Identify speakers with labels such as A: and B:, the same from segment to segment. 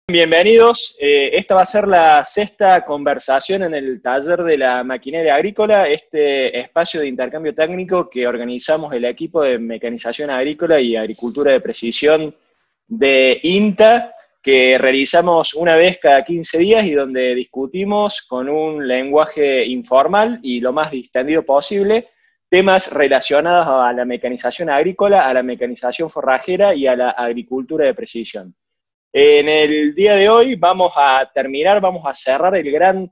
A: Bienvenidos. Esta va a ser la sexta conversación en el taller de la maquinaria agrícola, este espacio de intercambio técnico que organizamos el equipo de mecanización agrícola y agricultura de precisión de INTA, que realizamos una vez cada 15 días y donde discutimos con un lenguaje informal y lo más distendido posible temas relacionados a la mecanización agrícola, a la mecanización forrajera y a la agricultura de precisión. En el día de hoy vamos a cerrar el gran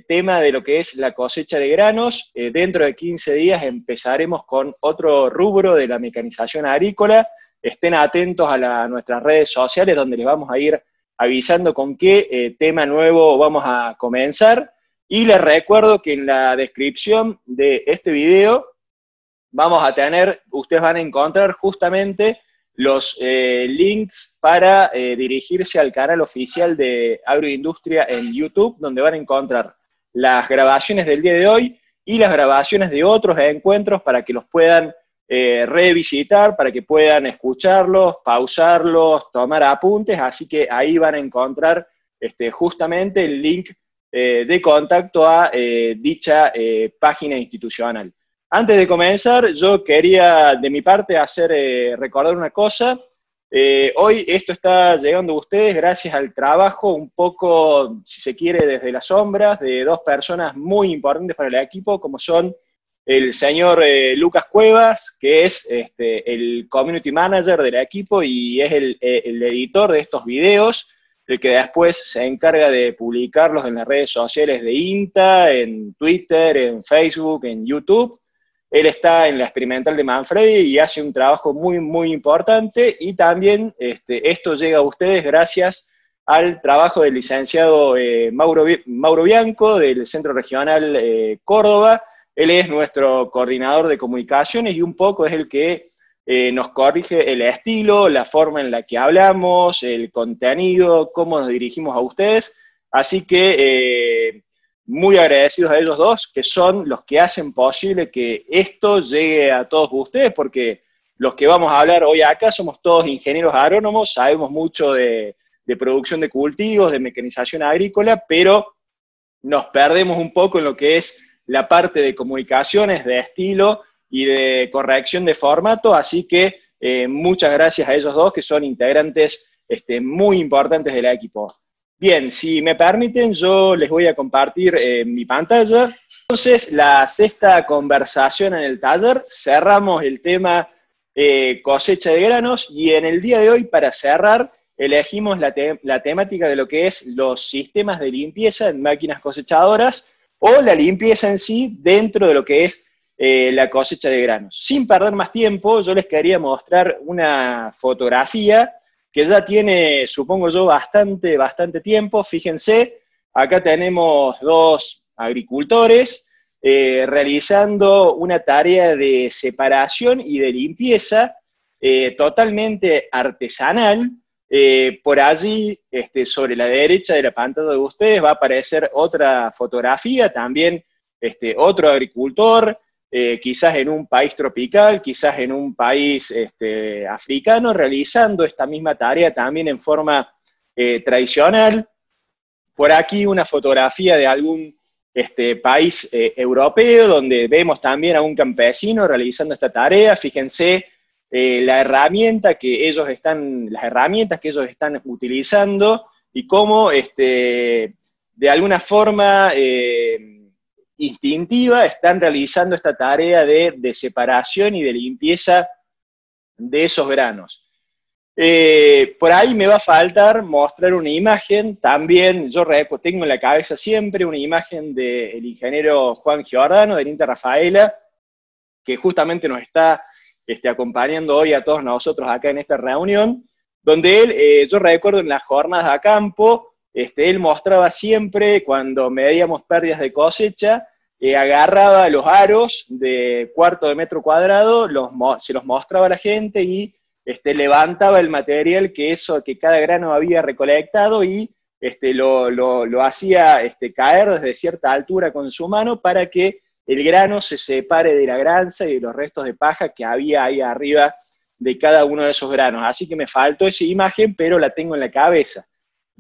A: tema de lo que es la cosecha de granos. Dentro de 15 días empezaremos con otro rubro de la mecanización agrícola. Estén atentos a nuestras redes sociales donde les vamos a ir avisando con qué tema nuevo vamos a comenzar. Y les recuerdo que en la descripción de este video ustedes van a encontrar justamente los links para dirigirse al canal oficial de Agroindustria en YouTube, donde van a encontrar las grabaciones del día de hoy y las grabaciones de otros encuentros para que los puedan revisitar, para que puedan escucharlos, pausarlos, tomar apuntes, así que ahí van a encontrar justamente el link de contacto a dicha página institucional. Antes de comenzar, yo quería, de mi parte, recordar una cosa. Hoy esto está llegando a ustedes gracias al trabajo, un poco, si se quiere, desde las sombras, de dos personas muy importantes para el equipo, como son el señor Lucas Cuevas, que es el community manager del equipo y es el editor de estos videos, el que después se encarga de publicarlos en las redes sociales de INTA, en Twitter, en Facebook, en YouTube. Él está en la experimental de Manfredi y hace un trabajo muy, muy importante, y también esto llega a ustedes gracias al trabajo del licenciado Mauro Bianco, del Centro Regional Córdoba. Él es nuestro coordinador de comunicaciones y un poco es el que nos corrige el estilo, la forma en la que hablamos, el contenido, cómo nos dirigimos a ustedes. Así que muy agradecidos a ellos dos, que son los que hacen posible que esto llegue a todos ustedes, porque los que vamos a hablar hoy acá somos todos ingenieros agrónomos, sabemos mucho de producción de cultivos, de mecanización agrícola, pero nos perdemos un poco en lo que es la parte de comunicaciones, de estilo y de corrección de formato, así que muchas gracias a ellos dos, que son integrantes muy importantes del equipo. Bien, si me permiten, yo les voy a compartir mi pantalla. Entonces, la sexta conversación en el taller, cerramos el tema cosecha de granos, y en el día de hoy, para cerrar, elegimos la temática de lo que es los sistemas de limpieza en máquinas cosechadoras, o la limpieza en sí dentro de lo que es la cosecha de granos. Sin perder más tiempo, yo les quería mostrar una fotografía que ya tiene, supongo yo, bastante tiempo. Fíjense, acá tenemos dos agricultores realizando una tarea de separación y de limpieza totalmente artesanal. Por allí, sobre la derecha de la pantalla de ustedes, va a aparecer otra fotografía, también otro agricultor, quizás en un país tropical, quizás en un país africano, realizando esta misma tarea también en forma tradicional. Por aquí una fotografía de algún país europeo, donde vemos también a un campesino realizando esta tarea. Fíjense las herramientas que ellos están utilizando y cómo de alguna forma instintiva están realizando esta tarea de separación y de limpieza de esos granos. Por ahí me va a faltar mostrar una imagen, también yo tengo en la cabeza siempre una imagen del ingeniero Juan Giordano, del INTA Rafaela, que justamente nos está acompañando hoy a todos nosotros acá en esta reunión, donde él, yo recuerdo en las jornadas a campo, él mostraba siempre, cuando medíamos pérdidas de cosecha, agarraba los aros de cuarto de metro cuadrado, se los mostraba a la gente y levantaba el material que cada grano había recolectado y lo hacía caer desde cierta altura con su mano para que el grano se separe de la granza y de los restos de paja que había ahí arriba de cada uno de esos granos. Así que me faltó esa imagen, pero la tengo en la cabeza.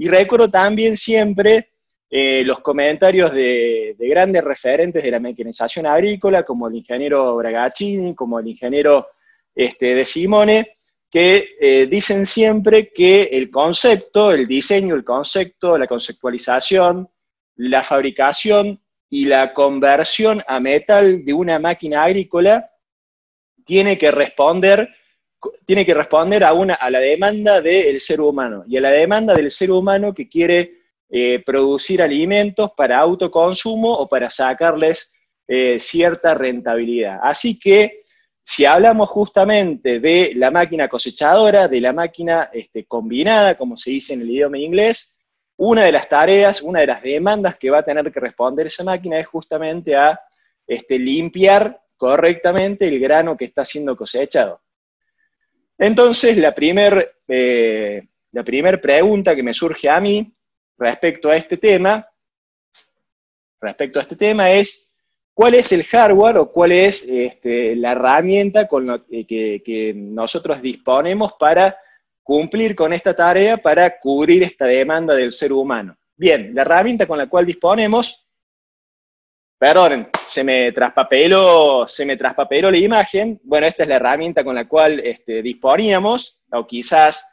A: Y recuerdo también siempre los comentarios de grandes referentes de la mecanización agrícola, como el ingeniero Bragaccini, como el ingeniero De Simone, que dicen siempre que el concepto, el diseño, el concepto, la conceptualización, la fabricación y la conversión a metal de una máquina agrícola tiene que responder a la demanda del ser humano, y a la demanda del ser humano que quiere producir alimentos para autoconsumo o para sacarles cierta rentabilidad. Así que, si hablamos justamente de la máquina cosechadora, de la máquina combinada, como se dice en el idioma inglés, una de las tareas, una de las demandas que va a tener que responder esa máquina es justamente a limpiar correctamente el grano que está siendo cosechado. Entonces, la primera pregunta que me surge a mí respecto a este tema es: ¿cuál es el hardware o cuál es la herramienta con la que nosotros disponemos para cumplir con esta tarea, para cubrir esta demanda del ser humano? Bien, la herramienta con la cual disponemos, perdonen, se me traspapeló la imagen. Bueno, esta es la herramienta con la cual disponíamos, o quizás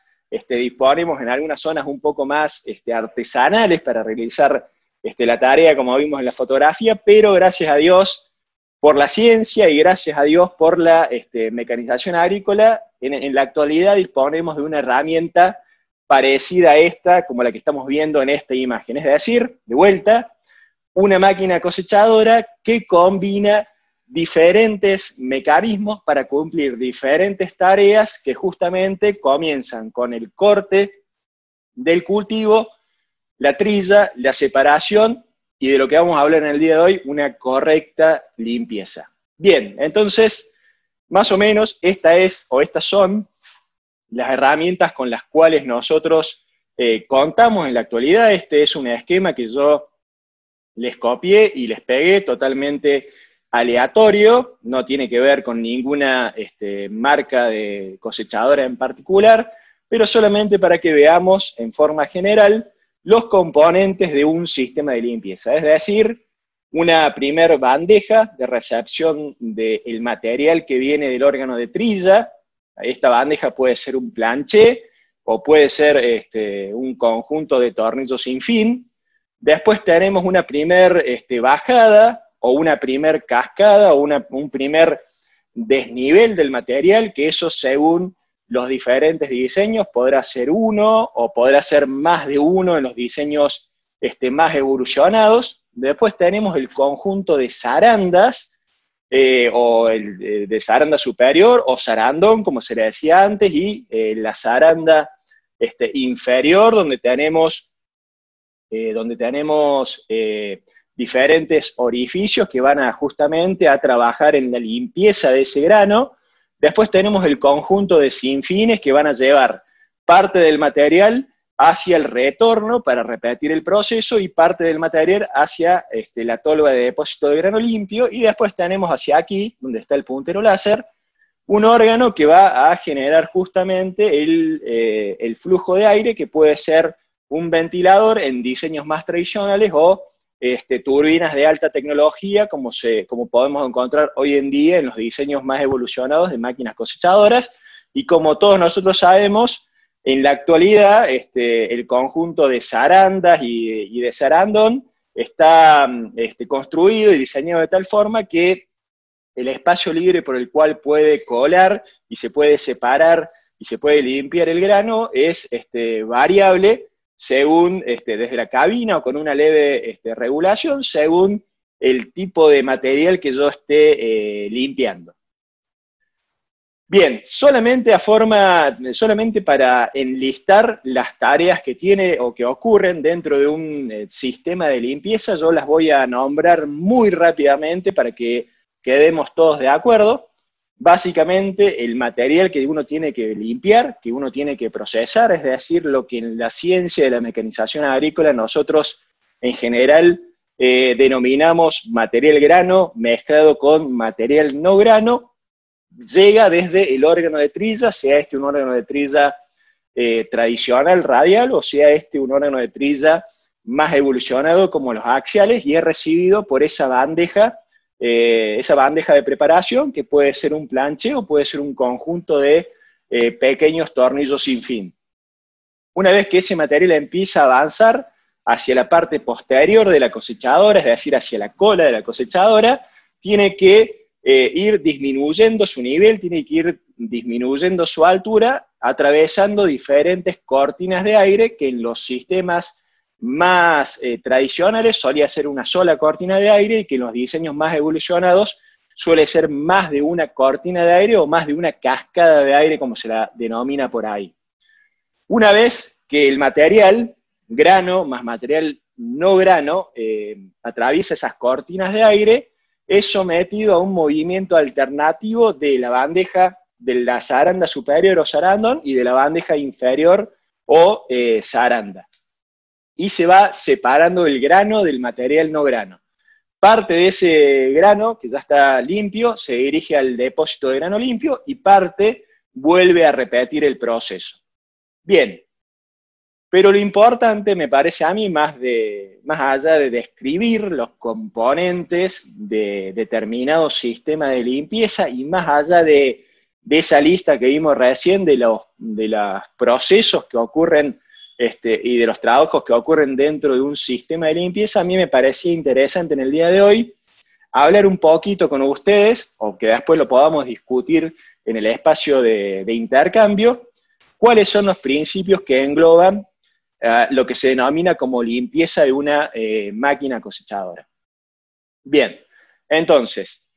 A: disponemos en algunas zonas un poco más artesanales para realizar la tarea, como vimos en la fotografía, pero gracias a Dios por la ciencia y gracias a Dios por la mecanización agrícola, en la actualidad disponemos de una herramienta parecida a esta, como la que estamos viendo en esta imagen. Es decir, de vuelta, una máquina cosechadora que combina diferentes mecanismos para cumplir diferentes tareas que justamente comienzan con el corte del cultivo, la trilla, la separación, y de lo que vamos a hablar en el día de hoy, una correcta limpieza. Bien, entonces, más o menos, estas son las herramientas con las cuales nosotros contamos en la actualidad. Este es un esquema que yo les copié y les pegué, totalmente aleatorio, no tiene que ver con ninguna marca de cosechadora en particular, pero solamente para que veamos en forma general los componentes de un sistema de limpieza, es decir, una primer bandeja de recepción del material que viene del órgano de trilla. Esta bandeja puede ser un planché, o puede ser un conjunto de tornillos sin fin. Después tenemos una primer bajada, o una primer cascada, o un primer desnivel del material, que eso según los diferentes diseños podrá ser uno, o podrá ser más de uno en los diseños más evolucionados. Después tenemos el conjunto de zarandas, o el de zaranda superior, o zarandón, como se le decía antes, y la zaranda inferior, donde tenemos diferentes orificios que van justamente a trabajar en la limpieza de ese grano. Después tenemos el conjunto de sinfines que van a llevar parte del material hacia el retorno para repetir el proceso, y parte del material hacia la tolva de depósito de grano limpio, y después tenemos hacia aquí, donde está el puntero láser, un órgano que va a generar justamente el flujo de aire, que puede ser un ventilador en diseños más tradicionales, o turbinas de alta tecnología, como podemos encontrar hoy en día en los diseños más evolucionados de máquinas cosechadoras. Y como todos nosotros sabemos, en la actualidad el conjunto de zarandas y de zarandón está construido y diseñado de tal forma que el espacio libre por el cual puede colar y se puede separar y se puede limpiar el grano es variable, según desde la cabina, o con una leve regulación, según el tipo de material que yo esté limpiando. Bien, solamente para enlistar las tareas que tiene o que ocurren dentro de un sistema de limpieza, yo las voy a nombrar muy rápidamente para que quedemos todos de acuerdo. Básicamente, el material que uno tiene que limpiar, que uno tiene que procesar, es decir, lo que en la ciencia de la mecanización agrícola nosotros en general denominamos material grano mezclado con material no grano, llega desde el órgano de trilla, sea un órgano de trilla tradicional radial, o sea, un órgano de trilla más evolucionado como los axiales, y es recibido por esa bandeja de preparación, que puede ser un planche o puede ser un conjunto de pequeños tornillos sin fin. Una vez que ese material empieza a avanzar hacia la parte posterior de la cosechadora, es decir, hacia la cola de la cosechadora, tiene que ir disminuyendo su nivel, tiene que ir disminuyendo su altura, atravesando diferentes cortinas de aire que en los sistemas más tradicionales solía ser una sola cortina de aire, y que en los diseños más evolucionados suele ser más de una cortina de aire o más de una cascada de aire, como se la denomina por ahí. Una vez que el material, grano más material no grano, atraviesa esas cortinas de aire, es sometido a un movimiento alternativo de la bandeja de la zaranda superior o zarandón y de la bandeja inferior o zaranda. Y se va separando el grano del material no grano. Parte de ese grano, que ya está limpio, se dirige al depósito de grano limpio, y parte vuelve a repetir el proceso. Bien, pero lo importante me parece a mí, más allá de describir los componentes de determinado sistema de limpieza, y más allá de esa lista que vimos recién de los procesos que ocurren y de los trabajos que ocurren dentro de un sistema de limpieza, a mí me parecía interesante en el día de hoy hablar un poquito con ustedes, o que después lo podamos discutir en el espacio de intercambio, cuáles son los principios que engloban lo que se denomina como limpieza de una máquina cosechadora. Bien, entonces,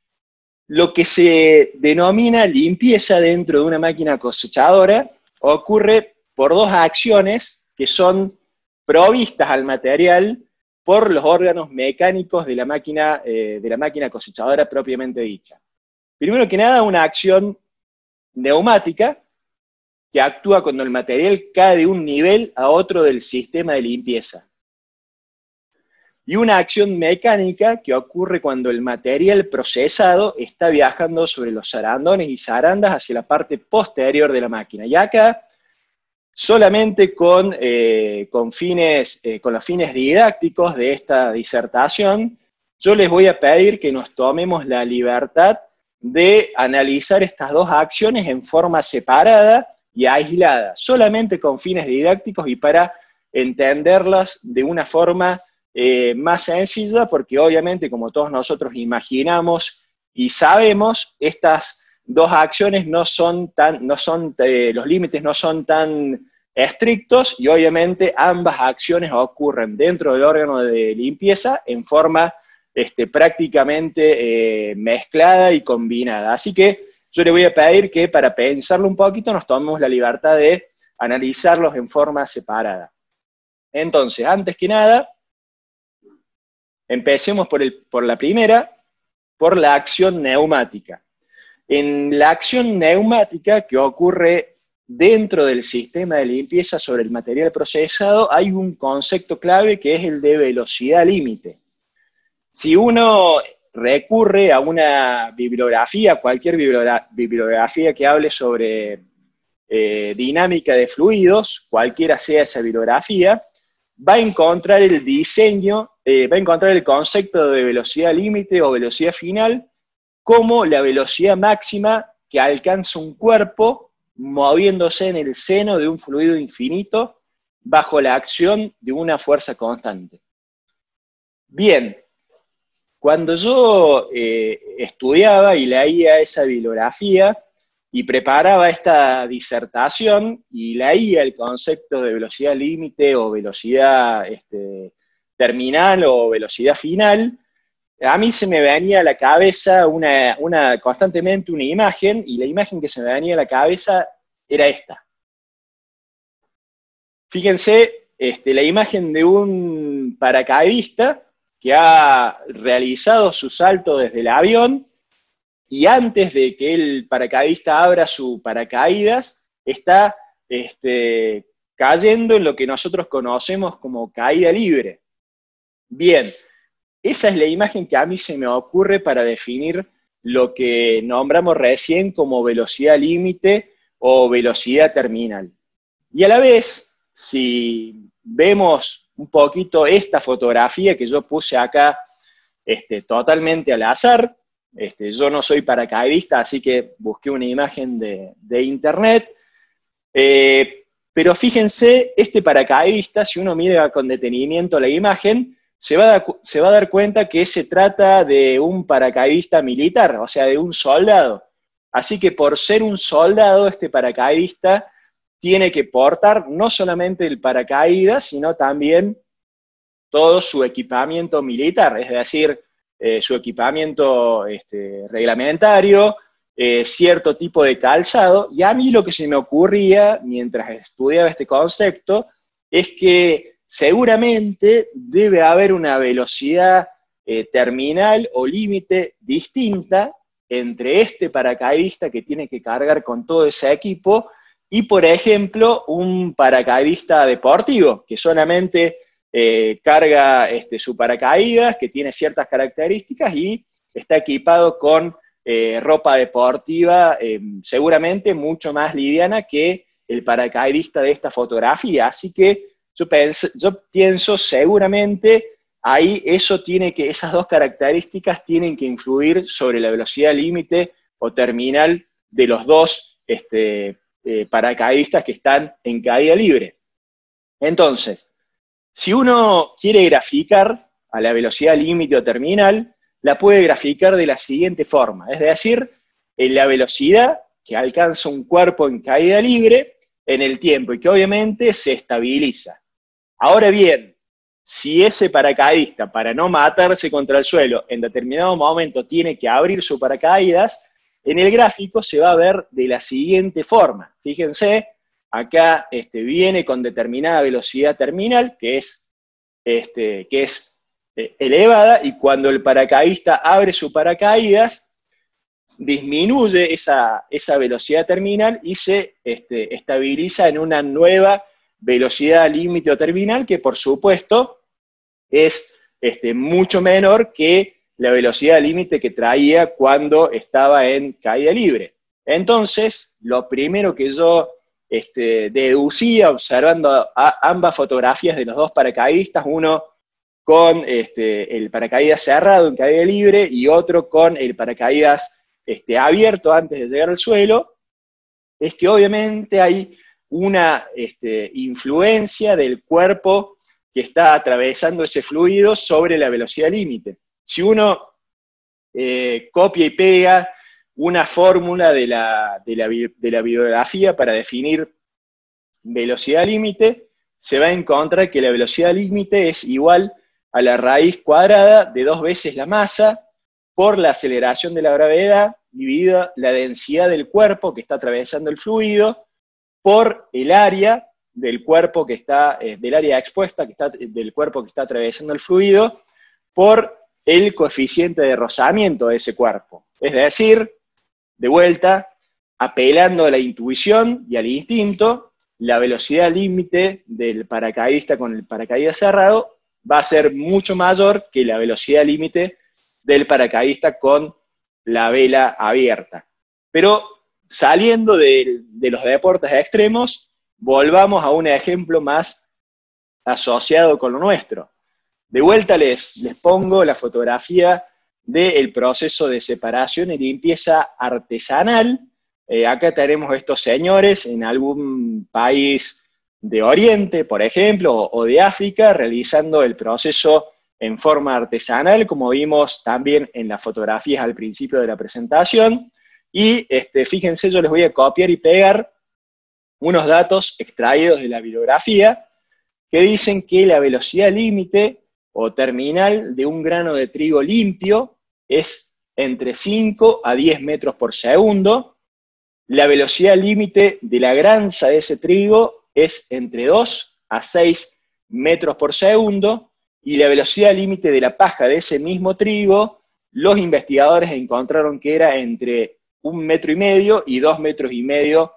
A: lo que se denomina limpieza dentro de una máquina cosechadora ocurre por dos acciones que son provistas al material por los órganos mecánicos de la máquina cosechadora propiamente dicha. Primero que nada, una acción neumática, que actúa cuando el material cae de un nivel a otro del sistema de limpieza. Y una acción mecánica, que ocurre cuando el material procesado está viajando sobre los zarandones y zarandas hacia la parte posterior de la máquina. Y acá, solamente con los fines didácticos de esta disertación, yo les voy a pedir que nos tomemos la libertad de analizar estas dos acciones en forma separada y aislada, solamente con fines didácticos y para entenderlas de una forma más sencilla, porque obviamente, como todos nosotros imaginamos y sabemos, estas dos acciones los límites no son tan estrictos, y obviamente ambas acciones ocurren dentro del órgano de limpieza en forma prácticamente mezclada y combinada. Así que yo le voy a pedir que, para pensarlo un poquito, nos tomemos la libertad de analizarlos en forma separada. Entonces, antes que nada, empecemos por la primera, por la acción neumática. En la acción neumática, que ocurre dentro del sistema de limpieza sobre el material procesado, hay un concepto clave que es el de velocidad límite. Si uno recurre a una bibliografía, cualquier bibliografía que hable sobre dinámica de fluidos, cualquiera sea esa bibliografía, va a encontrar el concepto de velocidad límite o velocidad final como la velocidad máxima que alcanza un cuerpo moviéndose en el seno de un fluido infinito bajo la acción de una fuerza constante. Bien, cuando yo estudiaba y leía esa bibliografía y preparaba esta disertación y leía el concepto de velocidad límite o velocidad terminal o velocidad final, a mí se me venía a la cabeza constantemente una imagen, y la imagen que se me venía a la cabeza era esta. Fíjense, la imagen de un paracaidista que ha realizado su salto desde el avión, y antes de que el paracaidista abra su paracaídas, está cayendo en lo que nosotros conocemos como caída libre. Bien, esa es la imagen que a mí se me ocurre para definir lo que nombramos recién como velocidad límite o velocidad terminal. Y a la vez, si vemos un poquito esta fotografía que yo puse acá totalmente al azar, yo no soy paracaidista, así que busqué una imagen de internet, pero fíjense, este paracaidista, si uno mira con detenimiento la imagen, se va a dar cuenta que se trata de un paracaidista militar, o sea, de un soldado. Así que por ser un soldado, este paracaidista tiene que portar no solamente el paracaídas, sino también todo su equipamiento militar, es decir, su equipamiento reglamentario, cierto tipo de calzado, y a mí lo que se me ocurría mientras estudiaba este concepto es que seguramente debe haber una velocidad terminal o límite distinta entre este paracaidista que tiene que cargar con todo ese equipo y, por ejemplo, un paracaidista deportivo que solamente carga su paracaídas, que tiene ciertas características y está equipado con ropa deportiva seguramente mucho más liviana que el paracaidista de esta fotografía. Así que yo pienso seguramente ahí esas dos características tienen que influir sobre la velocidad límite o terminal de los dos paracaidistas que están en caída libre. Entonces, si uno quiere graficar a la velocidad límite o terminal, la puede graficar de la siguiente forma, es decir, en la velocidad que alcanza un cuerpo en caída libre en el tiempo y que obviamente se estabiliza. Ahora bien, si ese paracaidista, para no matarse contra el suelo, en determinado momento tiene que abrir su paracaídas, en el gráfico se va a ver de la siguiente forma. Fíjense, acá viene con determinada velocidad terminal, que es elevada, y cuando el paracaidista abre su paracaídas, disminuye esa velocidad terminal y se estabiliza en una nueva velocidad límite o terminal, que por supuesto es mucho menor que la velocidad límite que traía cuando estaba en caída libre. Entonces, lo primero que yo deducía observando ambas fotografías de los dos paracaidistas, uno con el paracaídas cerrado en caída libre y otro con el paracaídas abierto antes de llegar al suelo, es que obviamente hay una influencia del cuerpo que está atravesando ese fluido sobre la velocidad límite. Si uno copia y pega una fórmula de la bibliografía para definir velocidad límite, se va a encontrar que la velocidad límite es igual a la raíz cuadrada de 2 veces la masa por la aceleración de la gravedad dividida la densidad del cuerpo que está atravesando el fluido por el área del cuerpo que está, del área expuesta del cuerpo que está atravesando el fluido, por el coeficiente de rozamiento de ese cuerpo. Es decir, de vuelta, apelando a la intuición y al instinto, la velocidad límite del paracaidista con el paracaídas cerrado va a ser mucho mayor que la velocidad límite del paracaidista con la vela abierta. Pero saliendo de los deportes extremos, volvamos a un ejemplo más asociado con lo nuestro. De vuelta les pongo la fotografía del proceso de separación y limpieza artesanal. Acá tenemos estos señores en algún país de Oriente, por ejemplo, o de África, realizando el proceso en forma artesanal, como vimos también en las fotografías al principio de la presentación. Y fíjense, yo les voy a copiar y pegar unos datos extraídos de la bibliografía que dicen que la velocidad límite o terminal de un grano de trigo limpio es entre 5 a 10 metros por segundo. La velocidad límite de la granza de ese trigo es entre 2 a 6 metros por segundo, y la velocidad límite de la paja de ese mismo trigo, los investigadores encontraron que era entre 1,5 metros y 2,5 metros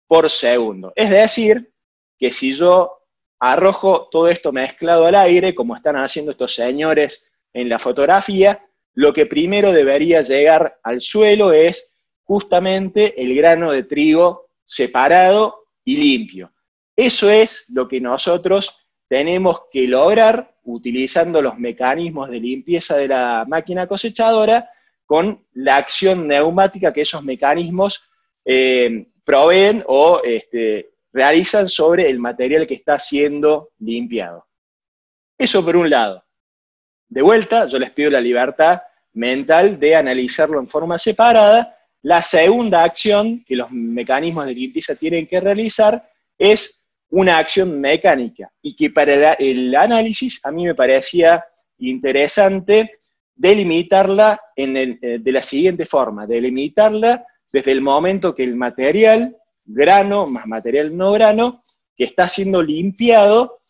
A: por segundo. Es decir, que si yo arrojo todo esto mezclado al aire, como están haciendo estos señores en la fotografía, lo que primero debería llegar al suelo es justamente el grano de trigo separado y limpio. Eso es lo que nosotros tenemos que lograr utilizando los mecanismos de limpieza de la máquina cosechadora con la acción neumática que esos mecanismos proveen o realizan sobre el material que está siendo limpiado. Eso por un lado. De vuelta, yo les pido la libertad mental de analizarlo en forma separada. La segunda acción que los mecanismos de limpieza tienen que realizar es una acción mecánica, y que para el análisis a mí me parecía interesante delimitarla de la siguiente forma, delimitarla desde el momento que el material, grano más material no grano, que está siendo limpiado,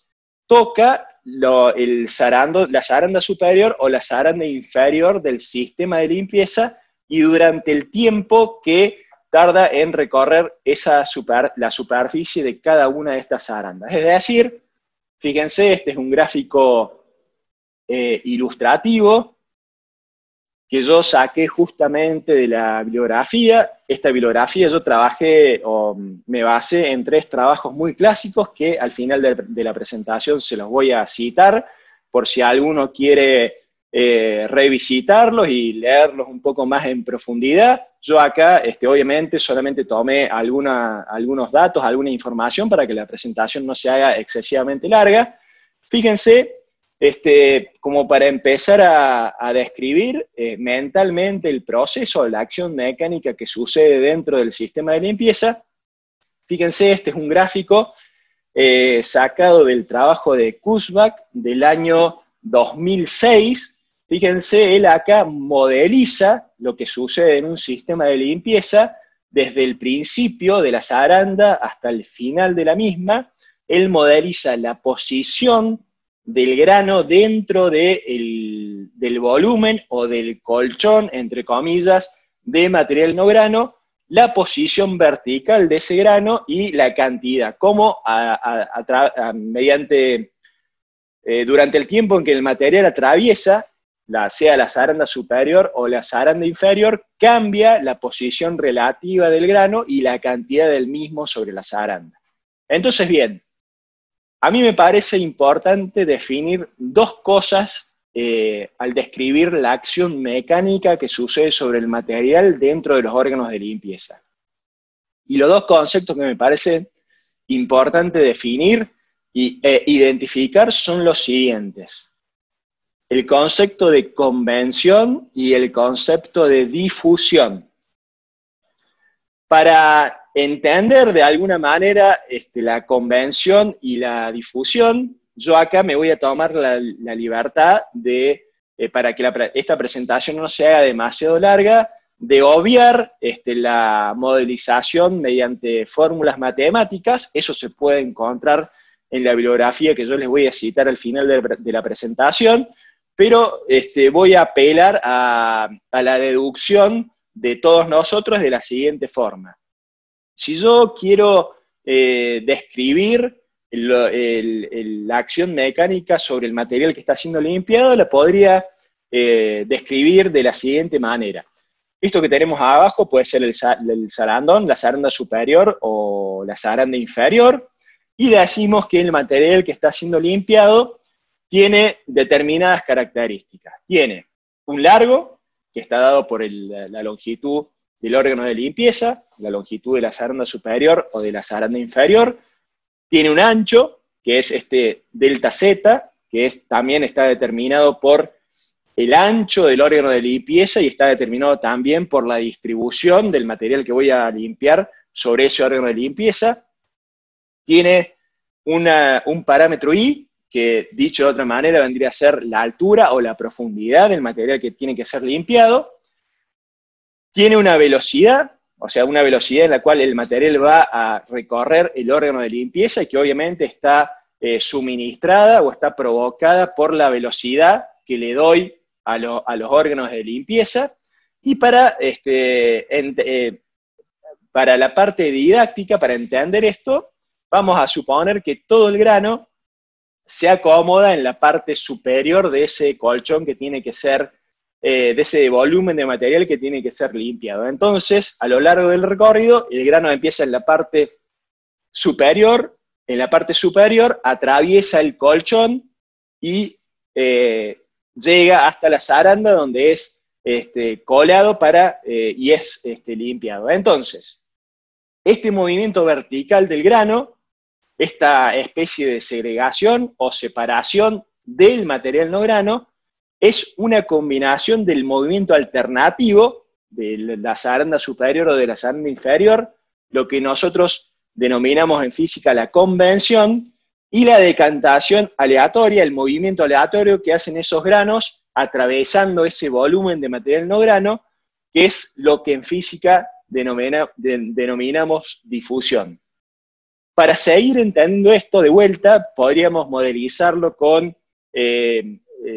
A: toca la zaranda superior o la zaranda inferior del sistema de limpieza, y durante el tiempo que tarda en recorrer la superficie de cada una de estas zarandas. Es decir, fíjense, este es un gráfico ilustrativo que yo saqué justamente de la bibliografía. Esta bibliografía yo trabajé o me basé en 3 trabajos muy clásicos que al final de la presentación se los voy a citar por si alguno quiere revisitarlos y leerlos un poco más en profundidad. Yo acá, obviamente, solamente tomé algunos datos, alguna información para que la presentación no se haga excesivamente larga. Fíjense, como para empezar a describir mentalmente el proceso, la acción mecánica que sucede dentro del sistema de limpieza. Fíjense, este es un gráfico sacado del trabajo de Kurzbach del año 2006. Fíjense, él acá modeliza lo que sucede en un sistema de limpieza desde el principio de la zaranda hasta el final de la misma. Él modeliza la posición del grano dentro del volumen o del colchón, entre comillas, de material no grano, la posición vertical de ese grano y la cantidad, como durante el tiempo en que el material atraviesa, sea la zaranda superior o la zaranda inferior, cambia la posición relativa del grano y la cantidad del mismo sobre la zaranda. Entonces, bien, a mí me parece importante definir 2 cosas al describir la acción mecánica que sucede sobre el material dentro de los órganos de limpieza. Y los 2 conceptos que me parece importante definir e identificar son los siguientes: el concepto de convención y el concepto de difusión. Para entender de alguna manera la convención y la difusión, yo acá me voy a tomar la libertad de, para que esta presentación no se haga demasiado larga, de obviar la modelización mediante fórmulas matemáticas. Eso se puede encontrar en la bibliografía que yo les voy a citar al final de la presentación, pero voy a apelar a la deducción de todos nosotros de la siguiente forma. Si yo quiero describir la acción mecánica sobre el material que está siendo limpiado, la podría describir de la siguiente manera. Esto que tenemos abajo puede ser el zarandón, la zaranda superior o la zaranda inferior, y decimos que el material que está siendo limpiado tiene determinadas características. Tiene un largo, que está dado por la longitud del órgano de limpieza, la longitud de la zaranda superior o de la zaranda inferior. Tiene un ancho, que es delta Z, que también está determinado por el ancho del órgano de limpieza y está determinado también por la distribución del material que voy a limpiar sobre ese órgano de limpieza. Tiene un parámetro I, que dicho de otra manera vendría a ser la altura o la profundidad del material que tiene que ser limpiado. Tiene una velocidad, o sea, una velocidad en la cual el material va a recorrer el órgano de limpieza y que obviamente está suministrada o está provocada por la velocidad que le doy a los órganos de limpieza. Y para la parte didáctica, para entender esto, vamos a suponer que todo el grano se acomoda en la parte superior de ese colchón que tiene que ser, de ese volumen de material que tiene que ser limpiado. Entonces, a lo largo del recorrido, el grano empieza en la parte superior, en la parte superior, atraviesa el colchón y llega hasta la zaranda, donde es colado y es limpiado. Entonces, este movimiento vertical del grano, esta especie de segregación o separación del material no grano, es una combinación del movimiento alternativo de la zaranda superior o de la zaranda inferior, lo que nosotros denominamos en física la convención, y la decantación aleatoria, el movimiento aleatorio que hacen esos granos atravesando ese volumen de material no grano, que es lo que en física denominamos difusión. Para seguir entendiendo esto de vuelta, podríamos modelizarlo con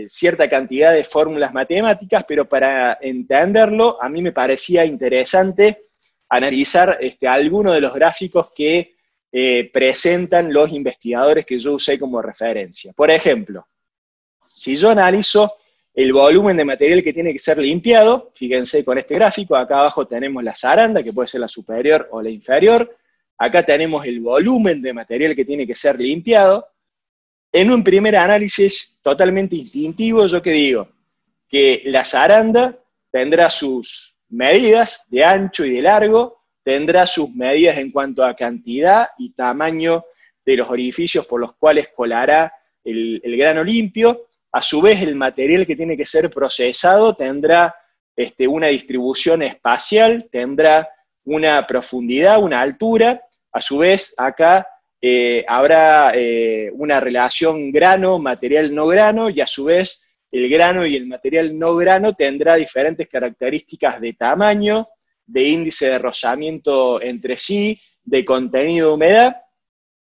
A: cierta cantidad de fórmulas matemáticas, pero para entenderlo, a mí me parecía interesante analizar algunos de los gráficos que presentan los investigadores que yo usé como referencia. Por ejemplo, si yo analizo el volumen de material que tiene que ser limpiado, fíjense con este gráfico, acá abajo tenemos la zaranda, que puede ser la superior o la inferior, acá tenemos el volumen de material que tiene que ser limpiado. En un primer análisis totalmente instintivo, ¿yo qué digo? Que la zaranda tendrá sus medidas de ancho y de largo, tendrá sus medidas en cuanto a cantidad y tamaño de los orificios por los cuales colará el grano limpio. A su vez, el material que tiene que ser procesado tendrá una distribución espacial, tendrá una profundidad, una altura. A su vez, acá habrá una relación grano, material no grano, y a su vez el grano y el material no grano tendrá diferentes características de tamaño, de índice de rozamiento entre sí, de contenido de humedad,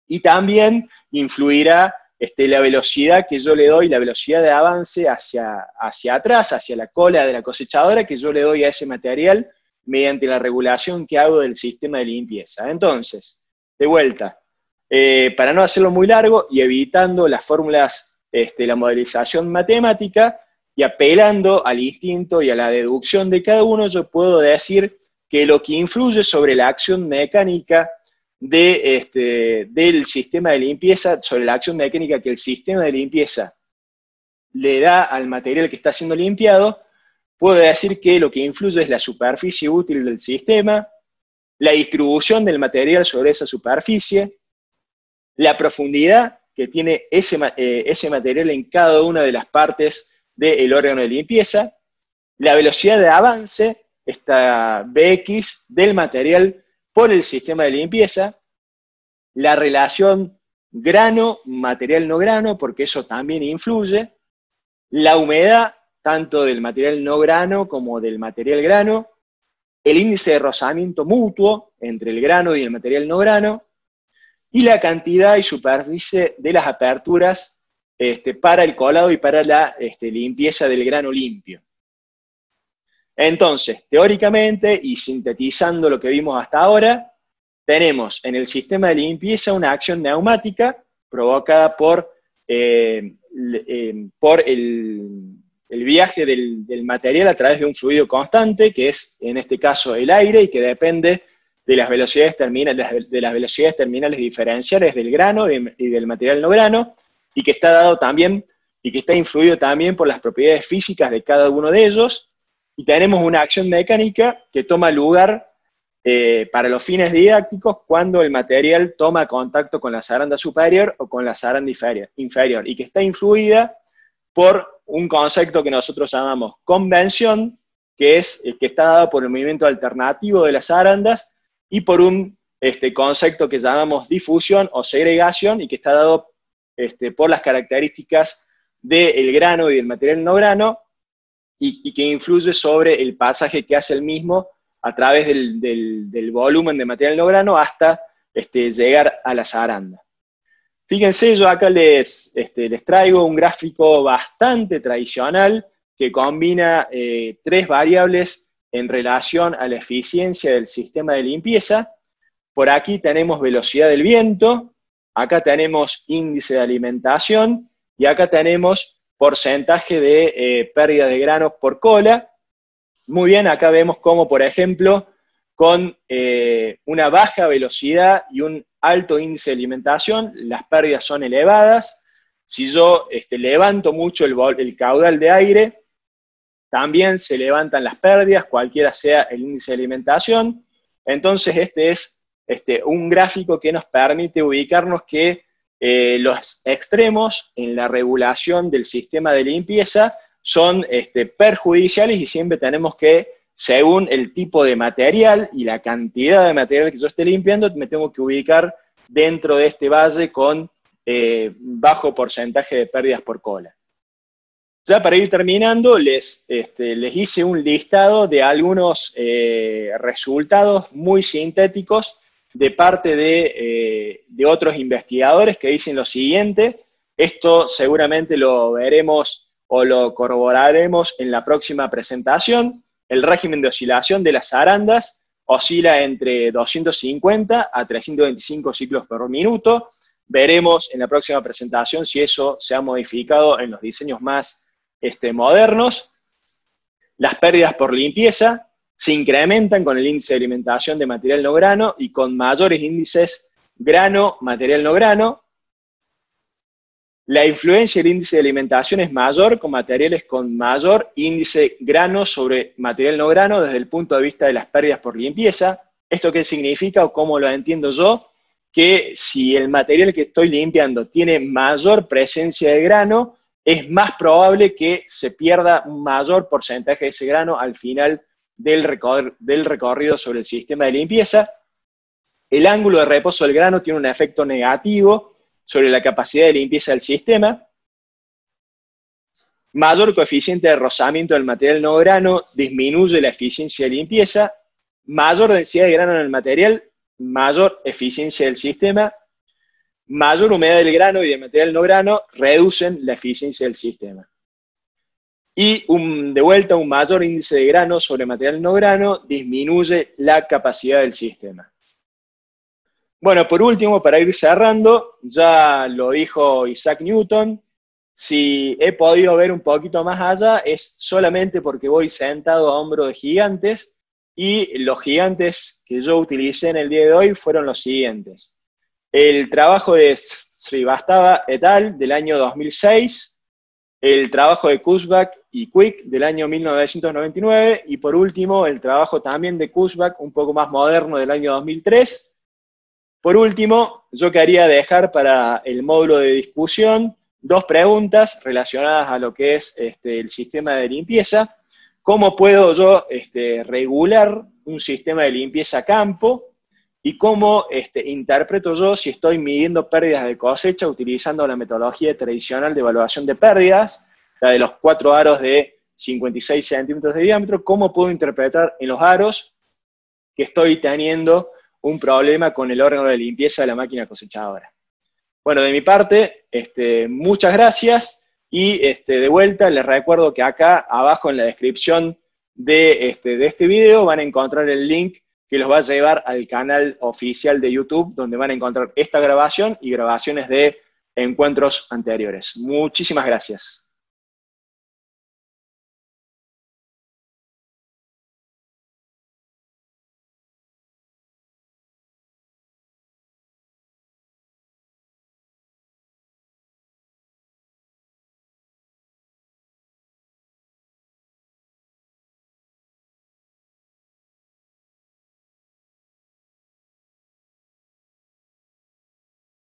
A: y también influirá la velocidad que yo le doy, la velocidad de avance hacia atrás, hacia la cola de la cosechadora, que yo le doy a ese material mediante la regulación que hago del sistema de limpieza. Entonces, de vuelta, para no hacerlo muy largo y evitando las fórmulas, la modelización matemática, y apelando al instinto y a la deducción de cada uno, yo puedo decir que lo que influye sobre la acción mecánica del sistema de limpieza, sobre la acción mecánica que el sistema de limpieza le da al material que está siendo limpiado, puedo decir que lo que influye es la superficie útil del sistema, la distribución del material sobre esa superficie, la profundidad que tiene ese material en cada una de las partes del órgano de limpieza, la velocidad de avance, esta Bx del material por el sistema de limpieza, la relación grano-material no grano, porque eso también influye, la humedad tanto del material no grano como del material grano, el índice de rozamiento mutuo entre el grano y el material no grano, y la cantidad y superficie de las aperturas para el colado y para la limpieza del grano limpio. Entonces, teóricamente, y sintetizando lo que vimos hasta ahora, tenemos en el sistema de limpieza una acción neumática provocada por el viaje del material a través de un fluido constante, que es en este caso el aire, y que depende de las velocidades terminales diferenciales del grano y del material no grano, y que está dado también, y que está influido también por las propiedades físicas de cada uno de ellos. Y tenemos una acción mecánica que toma lugar para los fines didácticos cuando el material toma contacto con la zaranda superior o con la zaranda inferior, y que está influida por un concepto que nosotros llamamos convención, que es el que está dado por el movimiento alternativo de las zarandas, y por un concepto que llamamos difusión o segregación, y que está dado por las características del grano y del material no grano, y que influye sobre el pasaje que hace el mismo a través del volumen de material no grano hasta llegar a la zaranda. Fíjense, yo acá les traigo un gráfico bastante tradicional que combina tres variables en relación a la eficiencia del sistema de limpieza. Por aquí tenemos velocidad del viento, acá tenemos índice de alimentación, y acá tenemos porcentaje de pérdida de granos por cola. Muy bien, acá vemos cómo, por ejemplo, con una baja velocidad y un alto índice de alimentación, las pérdidas son elevadas. Si yo levanto mucho el caudal de aire, también se levantan las pérdidas, cualquiera sea el índice de alimentación. Entonces este es un gráfico que nos permite ubicarnos que los extremos en la regulación del sistema de limpieza son perjudiciales y siempre tenemos que, según el tipo de material y la cantidad de material que yo esté limpiando, me tengo que ubicar dentro de este valle con bajo porcentaje de pérdidas por cola. Ya para ir terminando, les hice un listado de algunos resultados muy sintéticos de parte de otros investigadores que dicen lo siguiente. Esto seguramente lo veremos o lo corroboraremos en la próxima presentación. El régimen de oscilación de las arandas oscila entre 250 a 325 ciclos por minuto. Veremos en la próxima presentación si eso se ha modificado en los diseños más modernos. Las pérdidas por limpieza se incrementan con el índice de alimentación de material no grano y con mayores índices grano, material no grano. La influencia del índice de alimentación es mayor con materiales con mayor índice grano sobre material no grano desde el punto de vista de las pérdidas por limpieza. ¿Esto qué significa o cómo lo entiendo yo? Que si el material que estoy limpiando tiene mayor presencia de grano, es más probable que se pierda un mayor porcentaje de ese grano al final del recorrido sobre el sistema de limpieza. El ángulo de reposo del grano tiene un efecto negativo sobre la capacidad de limpieza del sistema. Mayor coeficiente de rozamiento del material no grano disminuye la eficiencia de limpieza. Mayor densidad de grano en el material, mayor eficiencia del sistema. Mayor humedad del grano y del material no grano reducen la eficiencia del sistema. Y de vuelta, un mayor índice de grano sobre material no grano disminuye la capacidad del sistema. Bueno, por último, para ir cerrando, ya lo dijo Isaac Newton, si he podido ver un poquito más allá es solamente porque voy sentado a hombro de gigantes, y los gigantes que yo utilicé en el día de hoy fueron los siguientes. El trabajo de Srivastava et al. Del año 2006, el trabajo de Kurzbach y Quick del año 1999, y por último el trabajo también de Kurzbach, un poco más moderno, del año 2003. Por último, yo quería dejar para el módulo de discusión dos preguntas relacionadas a lo que es el sistema de limpieza. ¿Cómo puedo yo regular un sistema de limpieza a campo? Y cómo interpreto yo si estoy midiendo pérdidas de cosecha utilizando la metodología tradicional de evaluación de pérdidas, la de los 4 aros de 56 centímetros de diámetro. ¿Cómo puedo interpretar en los aros que estoy teniendo un problema con el órgano de limpieza de la máquina cosechadora? Bueno, de mi parte, muchas gracias, y de vuelta les recuerdo que acá abajo en la descripción de este video van a encontrar el link que los va a llevar al canal oficial de YouTube, donde van a encontrar esta grabación y grabaciones de encuentros anteriores. Muchísimas gracias.